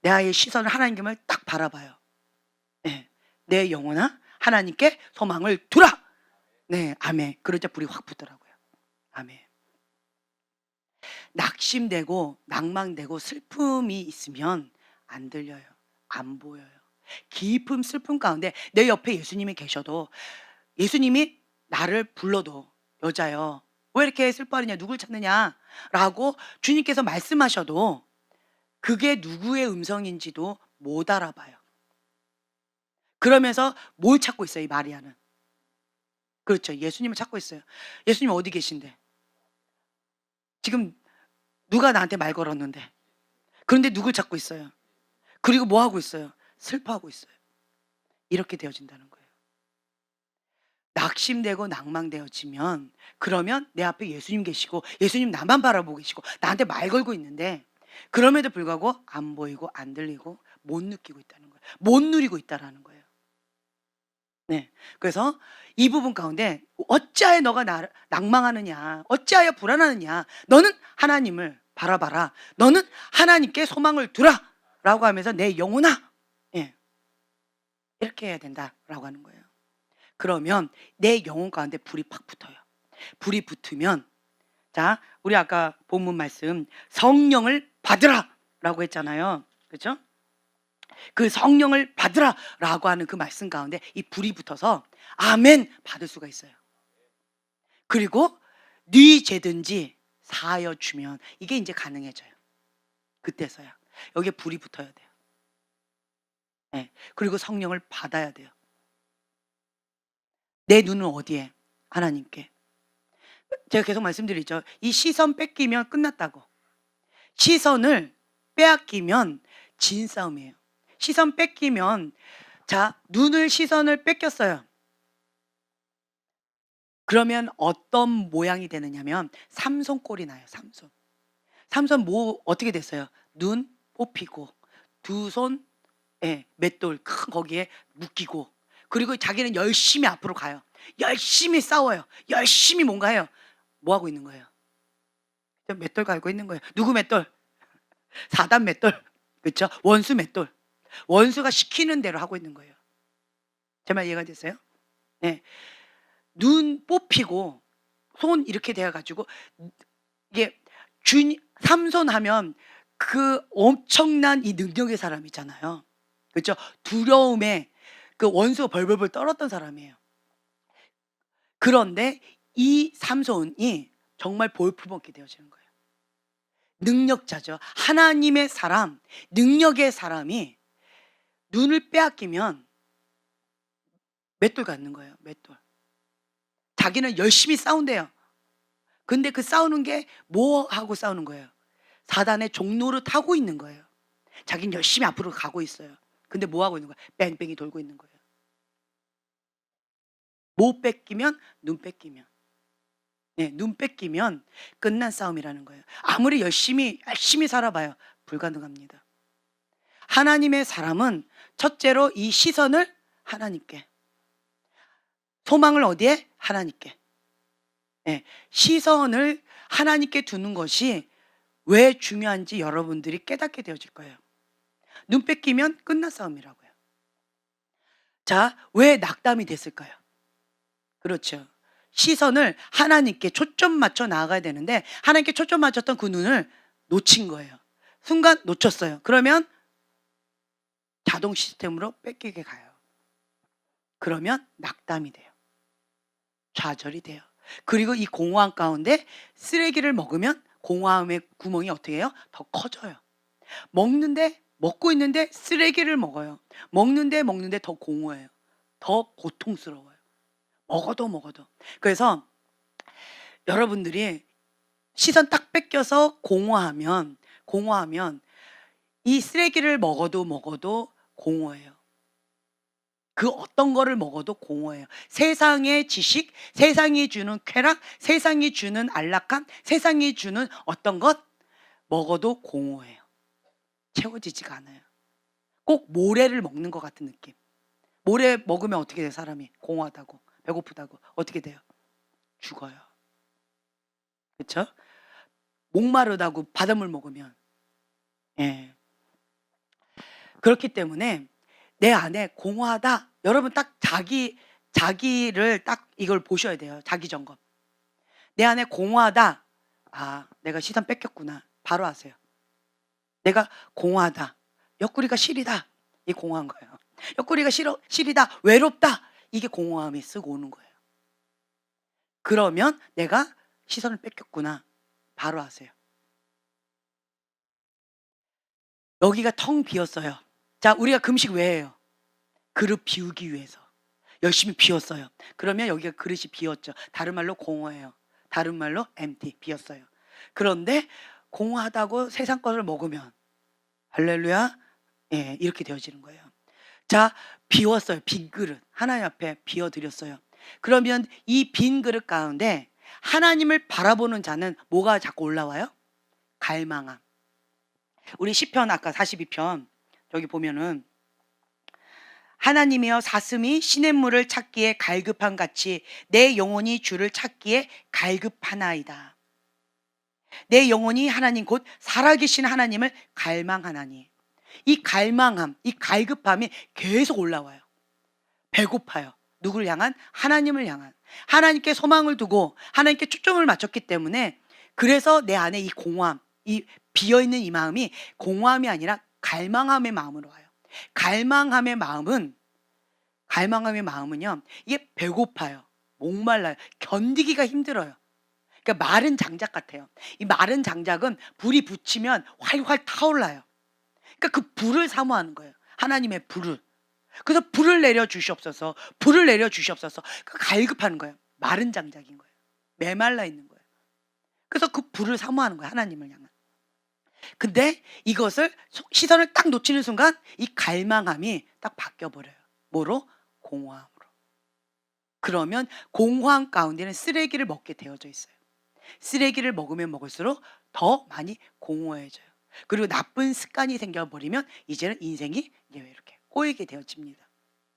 Speaker 1: 나의 시선을 하나님께만 딱 바라봐요. 네. 내 영혼아 하나님께 소망을 두라. 네, 아멘. 그러자 불이 확 붙더라고요. 아멘. 낙심되고 낭망되고 슬픔이 있으면 안 들려요. 안 보여요. 깊은 슬픔 가운데 내 옆에 예수님이 계셔도 예수님이 나를 불러도 여자여 왜 이렇게 슬퍼하느냐 누굴 찾느냐라고 주님께서 말씀하셔도 그게 누구의 음성인지도 못 알아봐요. 그러면서 뭘 찾고 있어요, 이 마리아는? 그렇죠. 예수님을 찾고 있어요. 예수님 어디 계신데? 지금 누가 나한테 말 걸었는데? 그런데 누굴 찾고 있어요? 그리고 뭐 하고 있어요? 슬퍼하고 있어요. 이렇게 되어진다는 거예요. 낙심되고 낭망되어지면 그러면 내 앞에 예수님 계시고 예수님 나만 바라보고 계시고 나한테 말 걸고 있는데 그럼에도 불구하고 안 보이고 안 들리고 못 느끼고 있다는 거예요. 못 누리고 있다라는 거예요. 네. 그래서 이 부분 가운데 어찌하여 너가 나를 낭망하느냐, 어찌하여 불안하느냐, 너는 하나님을 바라봐라. 너는 하나님께 소망을 두라. 라고 하면서 내 영혼아, 예. 이렇게 해야 된다라고 하는 거예요. 그러면 내 영혼 가운데 불이 팍 붙어요. 불이 붙으면, 자, 우리 아까 본문 말씀 성령을 받으라라고 했잖아요. 그렇죠? 그 성령을 받으라라고 하는 그 말씀 가운데 이 불이 붙어서 아멘 받을 수가 있어요. 그리고 네 죄든지 사하여 주면 이게 이제 가능해져요. 그때서야. 여기에 불이 붙어야 돼요. 예. 그리고 성령을 받아야 돼요. 내 눈은 어디에? 하나님께. 제가 계속 말씀드리죠. 이 시선 뺏기면 끝났다고. 시선을 빼앗기면 진 싸움이에요. 시선 뺏기면, 자, 시선을 뺏겼어요. 그러면 어떤 모양이 되느냐면 삼손 꼴이 나요. 삼손. 삼손 뭐 어떻게 됐어요? 눈 뽑히고 두 손, 예, 맷돌 큰 거기에 묶이고, 그리고 자기는 열심히 앞으로 가요. 열심히 싸워요. 열심히 뭔가 해요. 뭐 하고 있는 거예요? 그냥 맷돌 갈고 있는 거예요. 누구 맷돌? 사단 맷돌. 그렇죠? 원수 맷돌. 원수가 시키는 대로 하고 있는 거예요. 제 말 이해가 됐어요? 네. 눈 뽑히고 손 이렇게 되어 가지고, 이게 삼손 하면 그 엄청난 이 능력의 사람이잖아요. 그렇죠? 두려움에 그 원수가 벌벌벌 떨었던 사람이에요. 그런데 이 삼손이 정말 볼품없게 되어지는 거예요. 능력자죠. 하나님의 사람, 능력의 사람이 눈을 빼앗기면 맷돌 갖는 거예요. 맷돌. 자기는 열심히 싸운대요. 근데 그 싸우는 게 뭐 하고 싸우는 거예요? 사단의 종로를 타고 있는 거예요. 자기는 열심히 앞으로 가고 있어요. 근데 뭐 하고 있는 거예요? 뺑뺑이 돌고 있는 거예요. 못 뺏기면 눈 뺏기면. 네, 눈 뺏기면 끝난 싸움이라는 거예요. 아무리 열심히 살아봐요. 불가능합니다. 하나님의 사람은 첫째로 이 시선을 하나님께, 소망을 어디에? 하나님께. 네, 시선을 하나님께 두는 것이 왜 중요한지 여러분들이 깨닫게 되어질 거예요. 눈 뺏기면 끝난 싸움이라고요. 자, 왜 낙담이 됐을까요? 그렇죠. 시선을 하나님께 초점 맞춰 나아가야 되는데 하나님께 초점 맞췄던 그 눈을 놓친 거예요. 순간 놓쳤어요. 그러면 자동 시스템으로 뺏기게 가요. 그러면 낙담이 돼요. 좌절이 돼요. 그리고 이 공허함 가운데 쓰레기를 먹으면 공허함의 구멍이 어떻게 해요? 더 커져요. 먹고 있는데 쓰레기를 먹어요. 먹는데 더 공허해요. 더 고통스러워요. 먹어도. 그래서 여러분들이 시선 딱 뺏겨서 공허하면 이 쓰레기를 먹어도 공허해요. 그 어떤 거를 먹어도 공허해요. 세상의 지식, 세상이 주는 쾌락, 세상이 주는 안락함, 세상이 주는 어떤 것 먹어도 공허해요. 채워지지가 않아요. 꼭 모래를 먹는 것 같은 느낌. 모래 먹으면 어떻게 돼요? 사람이 공허하다고, 배고프다고 어떻게 돼요? 죽어요. 그렇죠? 목마르다고 바닷물 먹으면, 예. 그렇기 때문에 내 안에 공허하다. 여러분 딱 자기를 딱 이걸 보셔야 돼요. 자기 점검. 내 안에 공허하다. 아, 내가 시선 뺏겼구나. 바로 아세요. 내가 공허하다. 옆구리가 시리다. 이 공허한 거예요. 옆구리가 시리다. 외롭다. 이게 공허함이 쓰고 오는 거예요. 그러면 내가 시선을 뺏겼구나. 바로 아세요. 여기가 텅 비었어요. 자, 우리가 금식 왜 해요? 그릇 비우기 위해서. 열심히 비웠어요. 그러면 여기가 그릇이 비었죠. 다른 말로 공허해요. 다른 말로 empty, 비었어요. 그런데 공허하다고 세상 것을 먹으면 할렐루야, 예, 이렇게 되어지는 거예요. 자, 비웠어요. 빈 그릇 하나님 앞에 비워드렸어요. 그러면 이 빈 그릇 가운데 하나님을 바라보는 자는 뭐가 자꾸 올라와요? 갈망함. 우리 시편 아까 42편 여기 보면은 하나님이여 사슴이 시냇물을 찾기에 갈급한 같이 내 영혼이 주를 찾기에 갈급하나이다. 내 영혼이 하나님 곧 살아계신 하나님을 갈망하나니. 이 갈망함, 이 갈급함이 계속 올라와요. 배고파요. 누구를 향한? 하나님을 향한. 하나님께 소망을 두고 하나님께 초점을 맞췄기 때문에 그래서 내 안에 이 공허함, 이 비어있는 이 마음이 공허함이 아니라 갈망함의 마음으로 와요. 갈망함의 마음은요, 이게 배고파요. 목말라요. 견디기가 힘들어요. 그러니까 마른 장작 같아요. 이 마른 장작은 불이 붙이면 활활 타올라요. 그러니까 그 불을 사모하는 거예요. 하나님의 불을. 그래서 불을 내려 주시옵소서. 불을 내려 주시옵소서. 그 갈급하는 거예요. 마른 장작인 거예요. 메말라 있는 거예요. 그래서 그 불을 사모하는 거예요. 하나님을 향한. 근데 이것을 시선을 딱 놓치는 순간 이 갈망함이 딱 바뀌어 버려요. 뭐로? 공허함으로. 그러면 공허함 가운데는 쓰레기를 먹게 되어져 있어요. 쓰레기를 먹으면 먹을수록 더 많이 공허해져요. 그리고 나쁜 습관이 생겨버리면 이제는 인생이 이렇게 꼬이게 되어집니다.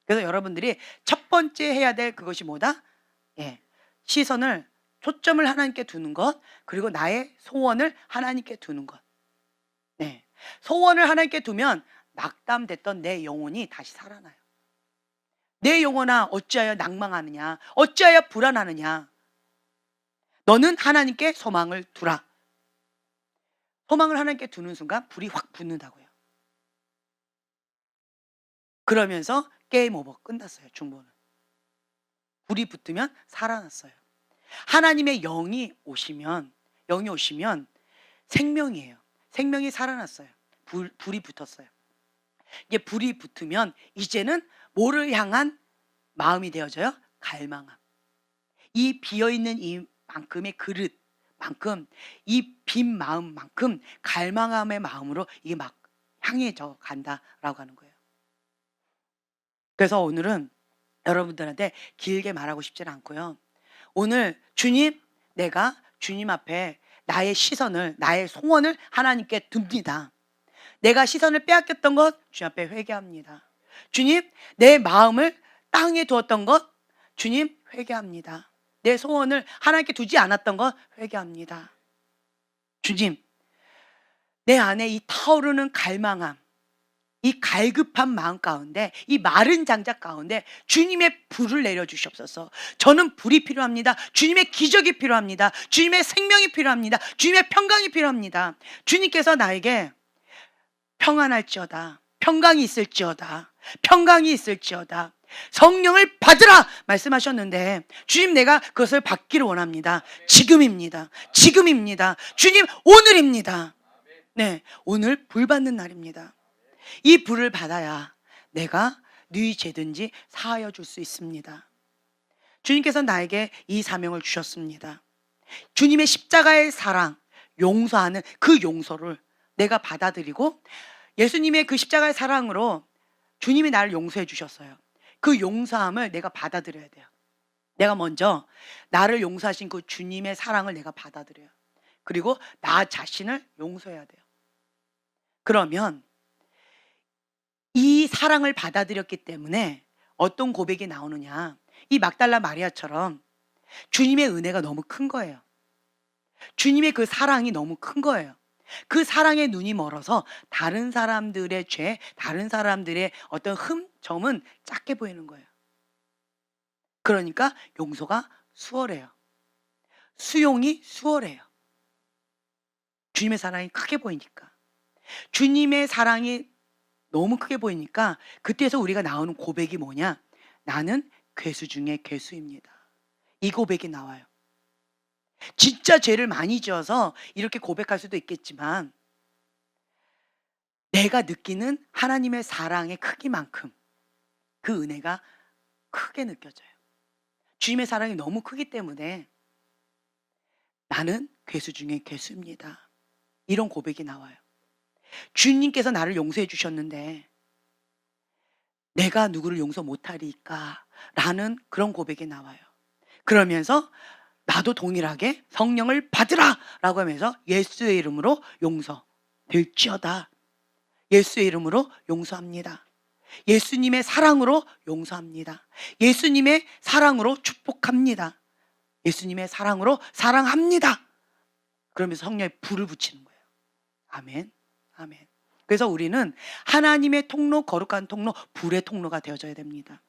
Speaker 1: 그래서 여러분들이 첫 번째 해야 될 그것이 뭐다? 예, 시선을 초점을 하나님께 두는 것, 그리고 나의 소원을 하나님께 두는 것. 네, 소원을 하나님께 두면 낙담됐던 내 영혼이 다시 살아나요. 내 영혼아 어찌하여 낭망하느냐, 어찌하여 불안하느냐. 너는 하나님께 소망을 두라. 소망을 하나님께 두는 순간 불이 확 붙는다고요. 그러면서 게임 오버 끝났어요. 중보는. 불이 붙으면 살아났어요. 하나님의 영이 오시면 생명이에요. 생명이 살아났어요. 불이 붙었어요. 이게 불이 붙으면 이제는 뭐를 향한 마음이 되어져요? 갈망함. 이 비어있는 이만큼의 그릇만큼, 이 빈 마음만큼 갈망함의 마음으로 이게 막 향해져 간다라고 하는 거예요. 그래서 오늘은 여러분들한테 길게 말하고 싶지는 않고요. 오늘 주님, 내가 주님 앞에 나의 시선을, 나의 소원을 하나님께 둡니다. 내가 시선을 빼앗겼던 것 주님 앞에 회개합니다. 주님, 내 마음을 땅에 두었던 것 주님 회개합니다. 내 소원을 하나님께 두지 않았던 것 회개합니다. 주님, 내 안에 이 타오르는 갈망함, 이 갈급한 마음 가운데, 이 마른 장작 가운데 주님의 불을 내려주시옵소서. 저는 불이 필요합니다. 주님의 기적이 필요합니다. 주님의 생명이 필요합니다. 주님의 평강이 필요합니다. 주님께서 나에게 평안할지어다, 평강이 있을지어다, 평강이 있을지어다, 성령을 받으라 말씀하셨는데 주님, 내가 그것을 받기를 원합니다. 지금입니다. 지금입니다. 주님, 오늘입니다. 네, 오늘 불 받는 날입니다. 이 불을 받아야 내가 네 죄든지 사하여 줄 수 있습니다. 주님께서 나에게 이 사명을 주셨습니다. 주님의 십자가의 사랑, 용서하는 그 용서를 내가 받아들이고, 예수님의 그 십자가의 사랑으로 주님이 나를 용서해 주셨어요. 그 용서함을 내가 받아들여야 돼요. 내가 먼저 나를 용서하신 그 주님의 사랑을 내가 받아들여요. 그리고 나 자신을 용서해야 돼요. 그러면 이 사랑을 받아들였기 때문에 어떤 고백이 나오느냐, 이 막달라 마리아처럼 주님의 은혜가 너무 큰 거예요. 주님의 그 사랑이 너무 큰 거예요. 그 사랑에 눈이 멀어서 다른 사람들의 죄, 다른 사람들의 어떤 점은 작게 보이는 거예요. 그러니까 용서가 수월해요. 수용이 수월해요. 주님의 사랑이 크게 보이니까. 주님의 사랑이 너무 크게 보이니까 그때서 우리가 나오는 고백이 뭐냐? 나는 괴수 중에 괴수입니다. 이 고백이 나와요. 진짜 죄를 많이 지어서 이렇게 고백할 수도 있겠지만 내가 느끼는 하나님의 사랑의 크기만큼 그 은혜가 크게 느껴져요. 주님의 사랑이 너무 크기 때문에 나는 괴수 중에 괴수입니다. 이런 고백이 나와요. 주님께서 나를 용서해 주셨는데 내가 누구를 용서 못하리까? 라는 그런 고백이 나와요. 그러면서 나도 동일하게 성령을 받으라! 라고 하면서 예수의 이름으로 용서될지어다. 예수의 이름으로 용서합니다. 예수님의 사랑으로 용서합니다. 예수님의 사랑으로 축복합니다. 예수님의 사랑으로 사랑합니다. 그러면서 성령의 불을 붙이는 거예요. 아멘. 아멘. 그래서 우리는 하나님의 통로, 거룩한 통로, 불의 통로가 되어져야 됩니다.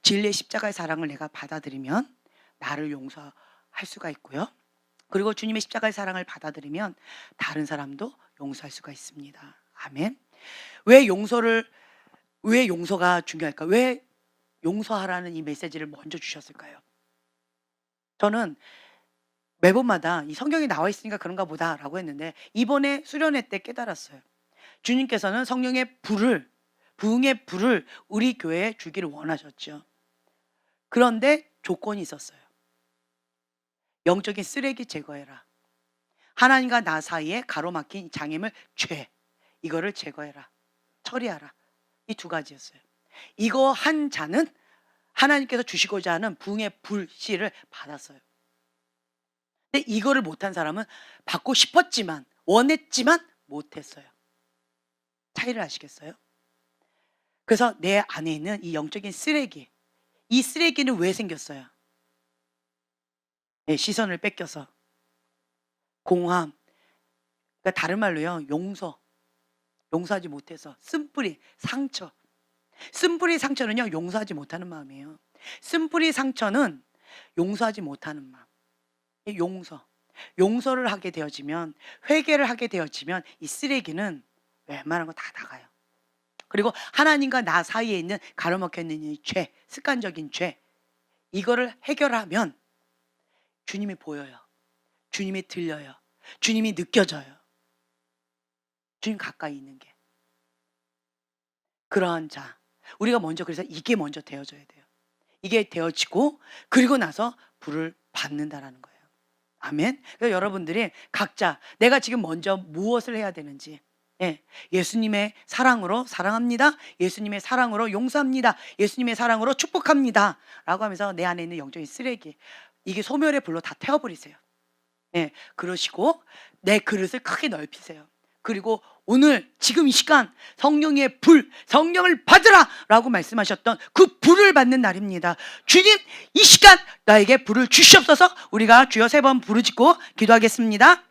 Speaker 1: 진리의 십자가의 사랑을 내가 받아들이면 나를 용서할 수가 있고요. 그리고 주님의 십자가의 사랑을 받아들이면 다른 사람도 용서할 수가 있습니다. 아멘. 왜 용서가 중요할까? 왜 용서하라는 이 메시지를 먼저 주셨을까요? 저는 매번마다 이 성경에 나와 있으니까 그런가 보다라고 했는데 이번에 수련회 때 깨달았어요. 주님께서는 성령의 불을, 부흥의 불을 우리 교회에 주기를 원하셨죠. 그런데 조건이 있었어요. 영적인 쓰레기 제거해라. 하나님과 나 사이에 가로막힌 장애물, 죄, 이거를 제거해라. 처리하라. 이 두 가지였어요. 이거 한 자는 하나님께서 주시고자 하는 부흥의 불씨를 받았어요. 근데 이거를 못한 사람은 받고 싶었지만, 원했지만 못했어요. 차이를 아시겠어요? 그래서 내 안에 있는 이 영적인 쓰레기, 이 쓰레기는 왜 생겼어요? 네, 시선을 뺏겨서. 공허함, 그러니까 다른 말로요, 용서하지 못해서. 쓴뿌리, 상처. 쓴뿌리 상처는요, 용서하지 못하는 마음이에요. 쓴뿌리 상처는 용서하지 못하는 마음. 용서를 하게 되어지면, 회개를 하게 되어지면 이 쓰레기는 웬만한 거 다 나가요. 그리고 하나님과 나 사이에 있는 가로막혀 있는 이 죄, 습관적인 죄, 이거를 해결하면 주님이 보여요. 주님이 들려요. 주님이 느껴져요. 주님 가까이 있는 게. 그러한 자, 우리가 먼저, 그래서 이게 먼저 되어져야 돼요. 이게 되어지고 그리고 나서 불을 받는다라는 거예요. 아멘. 그래서 여러분들이 각자 내가 지금 먼저 무엇을 해야 되는지, 예수님의 사랑으로 사랑합니다. 예수님의 사랑으로 용서합니다. 예수님의 사랑으로 축복합니다. 라고 하면서 내 안에 있는 영적인 쓰레기, 이게 소멸의 불로 다 태워버리세요. 그러시고 내 그릇을 크게 넓히세요. 그리고 오늘 지금 이 시간 성령의 불, 성령을 받으라 라고 말씀하셨던 그 불을 받는 날입니다. 주님, 이 시간 나에게 불을 주시옵소서. 우리가 주여 3번 부르짖고 기도하겠습니다.